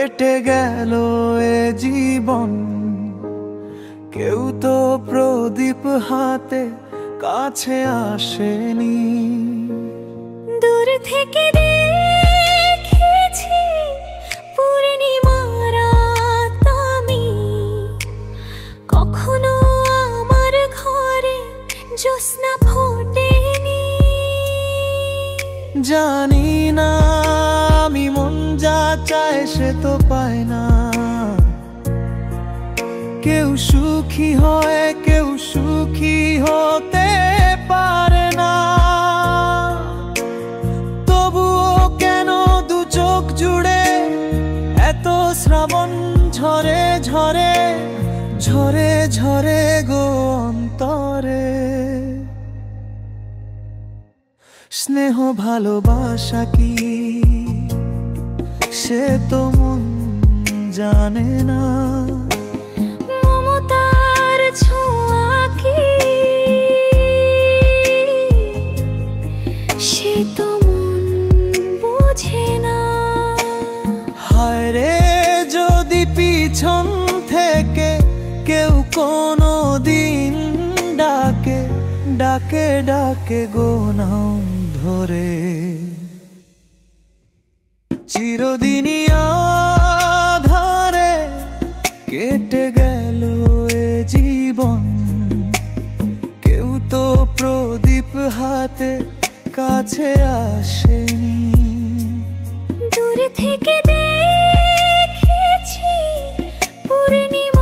কেটে গেল এ জীবন, কেউ তো প্রদীপ হাতে কাছে আসেনি। দূর থেকে দেখেছি পূর্ণিমার রাত আমি, কখনো আমার ঘরে জ্যোৎস্না ফোটেনি। জানি না আমি মন যা চায় সে তো পায় না, কেউ সুখী হয় কেউ সুখী হতে পারে না। তবুও কেন দু চোখ জুড়ে এত শ্রাবণ ঝরে ঝরে ঝরে ঝরে গো অন্তরে। স্নেহ ভালোবাসা কি সে তো মন জানে না, মমতার ছোঁয়া কি সে তো মন বোঝে না। হায় রে যদি পিছন থেকে কেউ কোনো দিন ডাকে ডাকে ডাকে গো নাম ধরে, চিরদিনই আধারে কেটে গেল এ জীবন, কেউ তো প্রদীপ হাতে কাছে আসেনি। দূর থেকে দেখেছি পূর্ণিমা